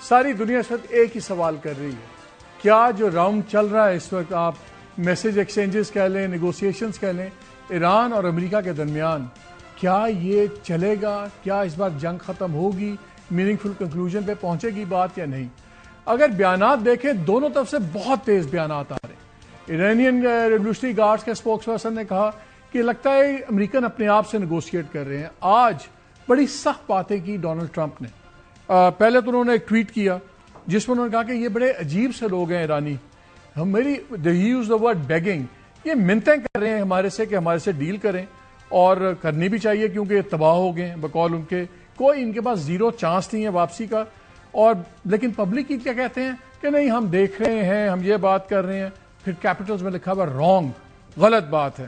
ساری دنیا اس وقت ایک ہی سوال کر رہی ہے، کیا جو راؤنڈ چل رہا ہے اس وقت، آپ میسج ایکسچینجز کہہ لیں، نیگوسیشنز کہہ لیں، ایران اور امریکہ کے درمیان، کیا یہ چلے گا؟ کیا اس بار جنگ ختم ہوگی، میننگ فل کنکلوژن پہ پہنچے گی بات یا نہیں؟ اگر بیانات دیکھیں دونوں طرف سے بہت تیز بیانات آ رہے ہیں۔ ایرانین ریولوشنری گارڈز کے اسپوکس پرسن نے کہا کہ لگتا ہے امریکن اپنے آپ سے نیگوشیٹ کر رہے ہیں۔ آج بڑی سخت باتیں کی ڈونلڈ ٹرمپ نے۔ پہلے تو انہوں نے ایک ٹویٹ کیا جس میں انہوں نے کہا کہ یہ بڑے عجیب سے لوگ ہیں ایرانی، یوز دا ورڈ بیگنگ، یہ منتیں کر رہے ہیں ہمارے سے کہ ہمارے سے ڈیل کریں، اور کرنی بھی چاہیے کیونکہ یہ تباہ ہو گئے ہیں بقول ان کے، کوئی ان کے پاس زیرو چانس نہیں ہے واپسی کا۔ اور لیکن پبلک کیا کہتے ہیں کہ نہیں ہم دیکھ رہے ہیں، ہم یہ بات کر رہے ہیں، پھر کیپٹلز میں لکھا ہوا رانگ، غلط بات ہے،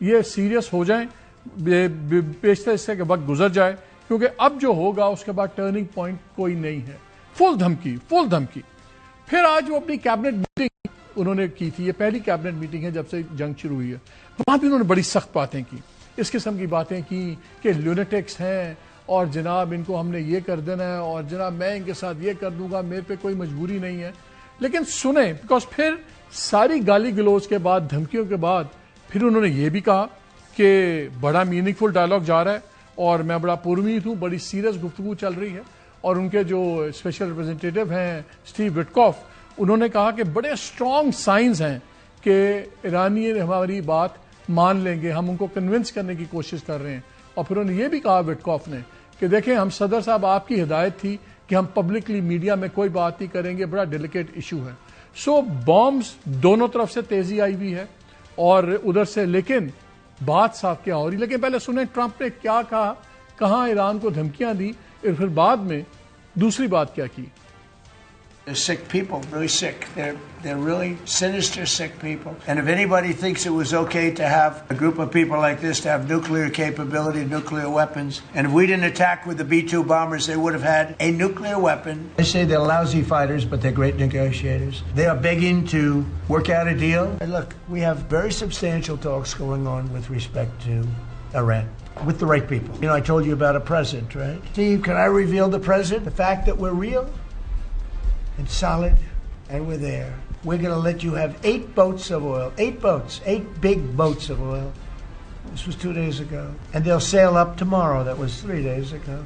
یہ سیریس ہو جائیں بیشتر اس سے کہ وقت گزر جائے، کیونکہ اب جو ہوگا اس کے بعد ٹرننگ پوائنٹ کوئی نہیں ہے۔ فل دھمکی۔ پھر آج وہ اپنی کیبنٹ میٹنگ انہوں نے کی تھی، یہ پہلی کیبنٹ میٹنگ ہے جب سے جنگ شروع ہوئی ہے، وہاں بھی انہوں نے بڑی سخت باتیں کی، اس قسم کی باتیں کی کہ لونیٹکس ہیں اور جناب ان کو ہم نے یہ کر دینا ہے، اور جناب میں ان کے ساتھ یہ کر دوں گا، میرے پہ کوئی مجبوری نہیں ہے۔ لیکن سنیں، بیکاز پھر ساری گالی گلوچ کے بعد، دھمکیوں کے بعد، پھر انہوں نے یہ بھی کہا کہ بڑا میننگ فل ڈائلاگ جا رہا ہے اور میں بڑا پرامید ہوں، بڑی سیریس گفتگو چل رہی ہے۔ اور ان کے جو اسپیشل ریپرزینٹیٹیو ہیں اسٹیو وٹکوف، انہوں نے کہا کہ بڑے اسٹرانگ سائنز ہیں کہ ایرانی ہماری بات مان لیں گے، ہم ان کو کنونس کرنے کی کوشش کر رہے ہیں۔ اور پھر انہوں نے یہ بھی کہا وٹکوف نے کہ دیکھیں ہم صدر صاحب آپ کی ہدایت تھی کہ ہم پبلکلی میڈیا میں کوئی بات نہیں کریں گے، بڑا ڈیلیکیٹ ایشو ہے۔ سو بامبز دونوں طرف سے تیزی آئی ہوئی ہے اور ادھر سے، لیکن بات صاف کیا ہو رہی۔ لیکن پہلے سنیں ٹرمپ نے کیا کہا، کہاں ایران کو دھمکیاں دی، اور پھر بعد میں دوسری بات کیا کی۔ They're sick people, really sick. They're really sinister, sick people. And if anybody thinks it was okay to have a group of people like this to have nuclear capability, nuclear weapons, and if we didn't attack with the B-2 bombers, they would have had a nuclear weapon. They say they're lousy fighters, but they're great negotiators. They are begging to work out a deal. And look, we have very substantial talks going on with respect to Iran. With the right people. You know, I told you about a president, right? Steve, can I reveal the president? The fact that we're real and solid and we're there. We're going to let you have 8 boats of oil. 8 boats. 8 big boats of oil. This was 2 days ago. And they'll sail up tomorrow. That was 3 days ago.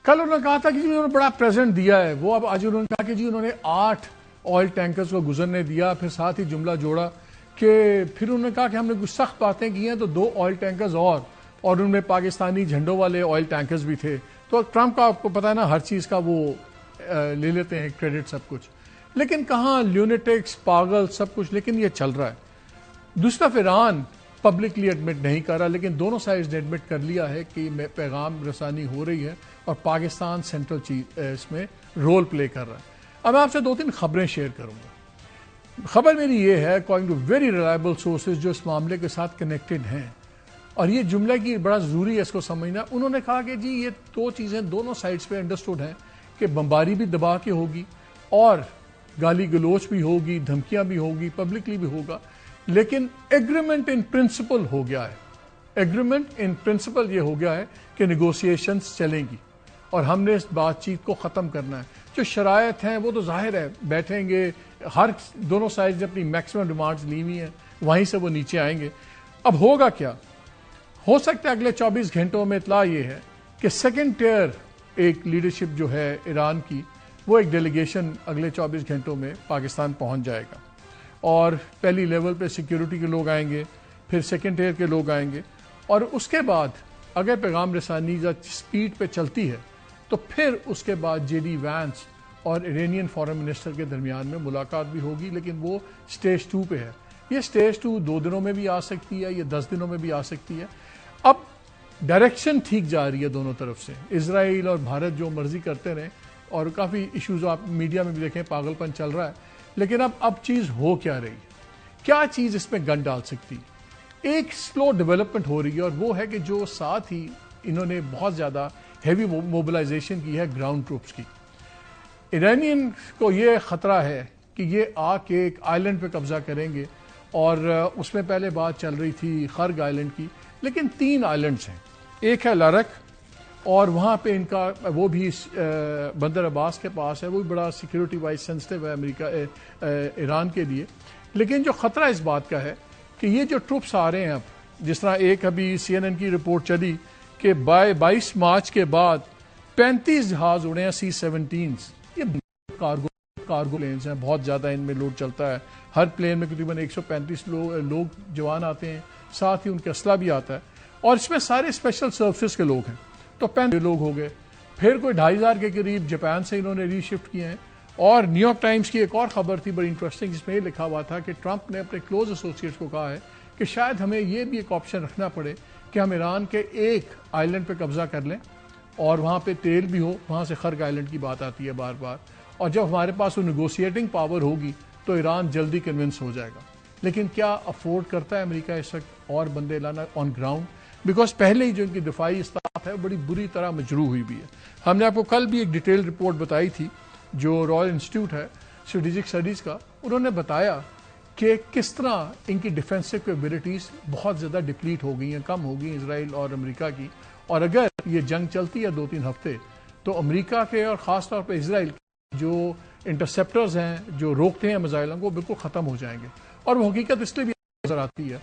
کل انہوں نے کہا تھا کہ جی انہوں نے بڑا present دیا ہے، وہ اب آج انہوں نے کہا کہ جی انہوں نے 8 آئل ٹینکرز کو گزرنے دیا، پھر ساتھ ہی جملہ جوڑا کہ پھر انہوں نے کہا کہ ہم نے کچھ سخت باتیں کی ہیں تو 2 آئل ٹینکرز اور ان میں پاکستانی جھنڈوں والے آئل ٹینکرز بھی تھے۔ تو ٹرمپ کا آپ کو پتا ہے نا، ہر چیز کا وہ لے لیتے ہیں کریڈٹ سب کچھ، لیکن کہاں لیونیٹکس، پاگل سب کچھ، لیکن یہ چل رہا ہے۔ دوسری طرف ایران پبلکلی ایڈمٹ نہیں کر رہا، لیکن دونوں سائڈز نے ایڈمٹ کر لیا ہے کہ پیغام رسانی ہو رہی ہے اور پاکستان سینٹرل چیز اس میں رول پلے کر رہا ہے۔ اب میں آپ سے 2-3 خبریں شیئر کروں گا۔ خبر میری یہ ہے، according to very reliable sources جو اس معاملے کے ساتھ کنیکٹڈ ہیں، اور یہ جملہ کی بڑا ضروری ہے اس کو سمجھنا۔ انہوں نے کہا کہ جی یہ 2 چیزیں دونوں سائڈز پہ انڈرسٹوڈ ہیں کہ بمباری بھی دبا کے ہوگی اور گالی گلوچ بھی ہوگی، دھمکیاں بھی ہوگی، پبلکلی بھی ہوگا، لیکن ایگریمنٹ ان پرنسپل ہو گیا ہے۔ ایگریمنٹ ان پرنسپل یہ ہو گیا ہے کہ نیگوسیشنز چلیں گی اور ہم نے اس بات چیت کو ختم کرنا ہے۔ جو شرائط ہیں وہ تو ظاہر ہے، بیٹھیں گے، ہر دونوں سائڈ نے اپنی میکسیمم ڈیمانڈز لی ہوئی ہیں، وہیں سے وہ نیچے آئیں گے۔ اب ہوگا کیا؟ ہو سکتا ہے اگلے 24 گھنٹوں میں اطلاع یہ ہے کہ سیکنڈ ٹیئر ایک لیڈرشپ جو ہے ایران کی، وہ ایک ڈیلیگیشن اگلے 24 گھنٹوں میں پاکستان پہنچ جائے گا، اور پہلی لیول پہ سیکیورٹی کے لوگ آئیں گے، پھر سیکنڈ ٹیئر کے لوگ آئیں گے، اور اس کے بعد اگر پیغام رسانی سپیڈ پہ چلتی ہے تو پھر اس کے بعد جے ڈی وینس اور ایرانین فارن منسٹر کے درمیان میں ملاقات بھی ہوگی، لیکن وہ سٹیج 2 پہ ہے۔ یہ سٹیج 2 2 دنوں میں بھی آ سکتی ہے، یہ 10 دنوں میں بھی آ سکتی ہے۔ اب ڈائریکشن ٹھیک جا رہی ہے دونوں طرف سے، اسرائیل اور بھارت جو مرضی کرتے رہیں، اور کافی ایشوز آپ میڈیا میں بھی دیکھیں، پاگل پن چل رہا ہے، لیکن اب چیز ہو کیا رہی ہے؟ کیا چیز اس میں گن ڈال سکتی؟ ایک سلو ڈیولپمنٹ ہو رہی ہے، اور وہ ہے کہ جو ساتھ ہی انہوں نے بہت زیادہ ہیوی موبلائزیشن کی ہے گراؤنڈ ٹروپس کی۔ ایرانین کو یہ خطرہ ہے کہ یہ آ کے ایک آئلینڈ پہ قبضہ کریں گے، اور اس میں پہلے بات چل رہی تھی خرگ آئلینڈ کی، لیکن 3 آئلینڈز ہیں، ایک ہے لارک اور وہاں پہ ان کا وہ بھی بندر عباس کے پاس ہے، وہ بھی بڑا سیکیورٹی وائز سینسٹیو ہے امریکہ ایران کے لیے. لیکن جو خطرہ اس بات کا ہے کہ یہ جو ٹروپس آ رہے ہیں اب، جس طرح ایک ابھی CNN کی رپورٹ چلی کہ 22 مارچ کے بعد 35 جہاز اڑے ہیں C-17s. یہ کارگو پلینز ہیں، بہت زیادہ ان میں لوڈ چلتا ہے. ہر پلین میں تقریباً 135 لوگ جوان آتے ہیں، ساتھ ہی ان کا اسلحہ بھی آتا ہے، اور اس میں سارے اسپیشل سروسز کے لوگ ہیں. تو 35 لوگ ہو گئے. پھر کوئی 2,500 کے قریب جاپان سے انہوں نے ری شفٹ کیے ہیں. اور نیو یارک ٹائمز کی ایک اور خبر تھی بڑی انٹرسٹنگ، جس میں یہ لکھا ہوا تھا کہ ٹرمپ نے اپنے کلوز ایسوسیٹس کو کہا ہے کہ شاید ہمیں یہ بھی ایک آپشن رکھنا پڑے کہ ہم ایران کے ایک آئلینڈ پہ قبضہ کر لیں اور وہاں پہ تیل بھی ہو. وہاں سے خرگ آئلینڈ کی بات آتی ہے بار بار، اور جب ہمارے پاس وہ نیگوشیٹنگ پاور ہوگی تو ایران جلدی کنونس ہو جائے گا. لیکن کیا افورڈ کرتا ہے امریکہ اس وقت اور بندے لانا آن گراؤنڈ؟ بیکاز پہلے ہی جو ان کی دفاعی اسٹاف ہے بڑی بری طرح مجروح ہوئی بھی ہے. ہم نے آپ کو کل بھی ایک ڈیٹیل رپورٹ بتائی تھی جو رائل انسٹیٹیوٹ ہے اسٹریٹجک اسٹڈیز کا. انہوں نے بتایا کہ کس طرح ان کی ڈیفینسو کیپبلٹیز بہت زیادہ ڈپلیٹ ہو گئی ہیں، کم ہو گئی ہیں اسرائیل اور امریکہ کی. اور اگر یہ جنگ چلتی ہے 2-3 ہفتے تو امریکہ کے اور خاص طور پہ اسرائیل کے جو انٹرسیپٹرز ہیں جو روکتے ہیں میزائلوں کو، بالکل ختم ہو جائیں گے. اور وہ حقیقت اس لیے بھی نظر آتی ہے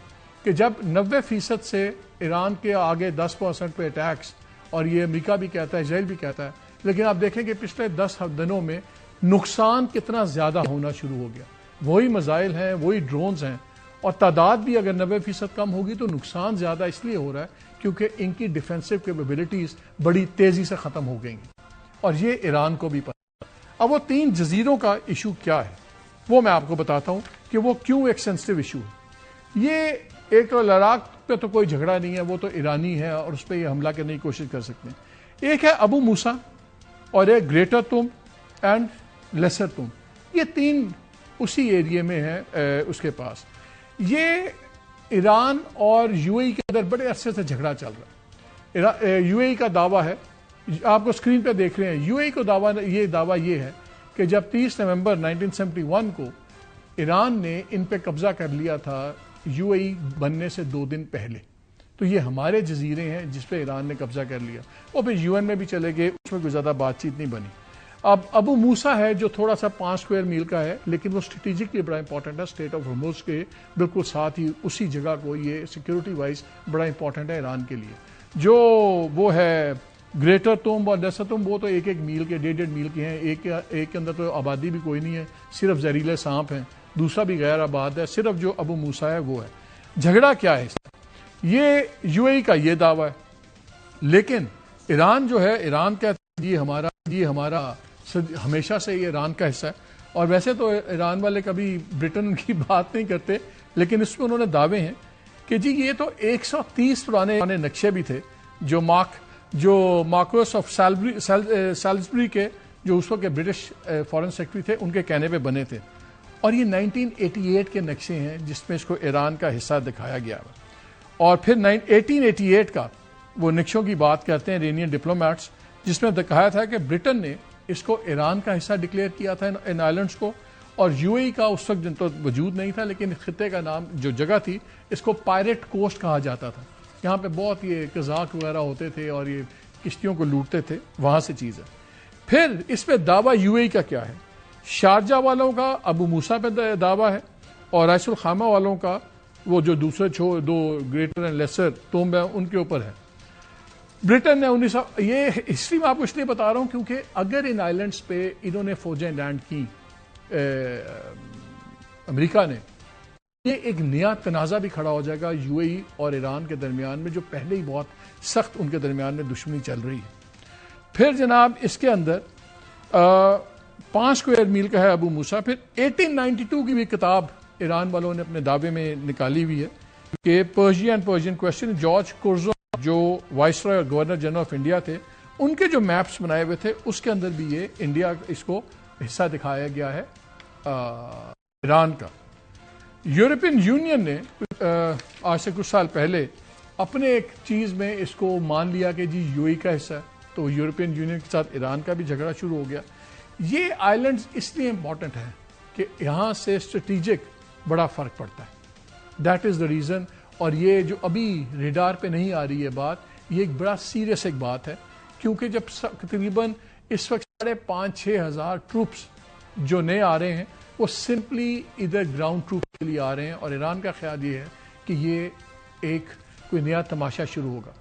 کہ جب 90% سے ایران کے آگے 10% پہ اٹیکس، اور یہ امریکہ بھی کہتا ہے اسرائیل بھی کہتا ہے، لیکن آپ دیکھیں کہ پچھلے 10 دنوں میں نقصان کتنا زیادہ ہونا شروع ہو گیا. وہی میزائل ہیں، وہی ڈرونز ہیں، اور تعداد بھی اگر 90% کم ہوگی تو نقصان زیادہ اس لیے ہو رہا ہے کیونکہ ان کی ڈیفینسو کیپبلٹیز بڑی تیزی سے ختم ہو گئی ہیں، اور یہ ایران کو بھی پتہ. اب وہ 3 جزیروں کا ایشو کیا ہے وہ میں آپ کو بتاتا ہوں کہ وہ کیوں ایک سینسٹیو ایشو ہے. یہ ایک لڑاک پہ تو کوئی جھگڑا نہیں ہے، وہ تو ایرانی ہے اور اس پہ یہ حملہ کرنے کی کوشش کر سکتے ہیں. ایک ہے ابو موسیٰ اور ایک گریٹر تم اینڈ لیسر تم. یہ 3 اسی ایریے میں ہیں اس کے پاس. یہ ایران اور UAE کے اندر بڑے عرصے سے جھگڑا چل رہا ہے. UAE کا دعویٰ ہے، آپ کو اسکرین پہ دیکھ رہے ہیں، UAE کو دعویٰ یہ ہے کہ جب 30 نومبر 1971 کو ایران نے ان پہ قبضہ کر لیا تھا UAE بننے سے 2 دن پہلے، تو یہ ہمارے جزیرے ہیں جس پہ ایران نے قبضہ کر لیا. وہ پھر UN میں بھی چلے گئے، اس میں کوئی زیادہ بات چیت نہیں بنی. اب ابو موسیٰ ہے جو تھوڑا سا 5 اسکوائر میل کا ہے، لیکن وہ اسٹریٹجکلی بڑا امپورٹنٹ ہے. اسٹریٹ آف ہرمز کے بالکل ساتھ ہی اسی جگہ کو یہ سیکیورٹی وائز بڑا امپورٹنٹ ہے ایران کے لیے. جو وہ ہے گریٹر توم اور لیسر توم، وہ تو 1-1 میل کے 1.5 میل کے ہیں. ایک کے اندر تو آبادی بھی کوئی نہیں ہے، صرف زہریلے سانپ ہیں. دوسرا بھی غیر آباد ہے، صرف جو ابو موسیٰ ہے وہ ہے. جھگڑا کیا ہے اس کا؟ یہ UAE کا یہ دعویٰ ہے، لیکن ایران جو ہے، ایران کہتا ہے یہ ہمارا ہمیشہ سے یہ ایران کا حصہ ہے. اور ویسے تو ایران والے کبھی برٹن کی بات نہیں کرتے، لیکن اس میں انہوں نے دعوے ہیں کہ جی یہ تو 130 پرانے نقشے بھی تھے جو مارکوس آف سیلزبری کے جو اس وقت کے برٹش فارن سیکرٹری تھے ان کے کہنے پہ بنے تھے. اور یہ 1988 کے نقشے ہیں جس میں اس کو ایران کا حصہ دکھایا گیا. اور پھر 1888 کا وہ نقشوں کی بات کرتے ہیں ایرانین ڈپلومیٹس، جس میں دکھایا تھا کہ برٹن نے اس کو ایران کا حصہ ڈکلیئر کیا تھا ان آئلینڈس کو. اور UAE کا اس وقت تو وجود نہیں تھا، لیکن خطے کا نام جو جگہ تھی اس کو پائریٹ کوسٹ کہا جاتا تھا. یہاں پہ بہت یہ قزاق وغیرہ ہوتے تھے اور یہ کشتیوں کو لوٹتے تھے، وہاں سے چیز ہے. پھر اس پہ دعویٰ UAE کا کیا ہے؟ شارجہ والوں کا ابو موسیٰ پہ دعویٰ ہے، اور رئیس الخامہ والوں کا وہ جو دوسرے 2 گریٹر اینڈ لیسر توم ہیں ان کے اوپر ہے. برٹن نے یہ ہسٹری میں آپ کو اس لیے بتا رہا ہوں کیونکہ اگر ان آئلینڈس پہ انہوں نے فوجیں لینڈ کی امریکہ نے، یہ ایک نیا تنازع بھی کھڑا ہو جائے گا UAE اور ایران کے درمیان میں، جو پہلے ہی بہت سخت ان کے درمیان میں دشمنی چل رہی ہے. پھر جناب اس کے اندر 5 اسکوائر میل کا ہے ابو موسیٰ. پھر 1892 کی بھی کتاب ایران والوں نے اپنے دعوے میں نکالی ہوئی ہے کہ پرشین کویسچن. جارج کورزو جو وائسرائے اور گورنر جنرل آف انڈیا تھے، ان کے جو میپس بنائے ہوئے تھے اس کے اندر بھی یہ انڈیا اس کو حصہ دکھایا گیا ہے ایران کا. یورپین یونین نے آج سے کچھ سال پہلے اپنے ایک چیز میں اس کو مان لیا کہ جی UAE کا حصہ ہے، تو یورپین یونین کے ساتھ ایران کا بھی جھگڑا شروع ہو گیا. یہ آئلینڈز اس لیے امپورٹنٹ ہیں کہ یہاں سے اسٹریٹجک بڑا فرق پڑتا ہے. That is the reason. اور یہ جو ابھی ریڈار پہ نہیں آ رہی ہے بات، یہ ایک بڑا سیریس ایک بات ہے کیونکہ جب تقریباً اس وقت 5,500 ہزار ٹروپس جو نئے آ رہے ہیں وہ سمپلی ادھر گراؤنڈ ٹروپ کے لیے آ رہے ہیں، اور ایران کا خیال یہ ہے کہ یہ ایک کوئی نیا تماشا شروع ہوگا.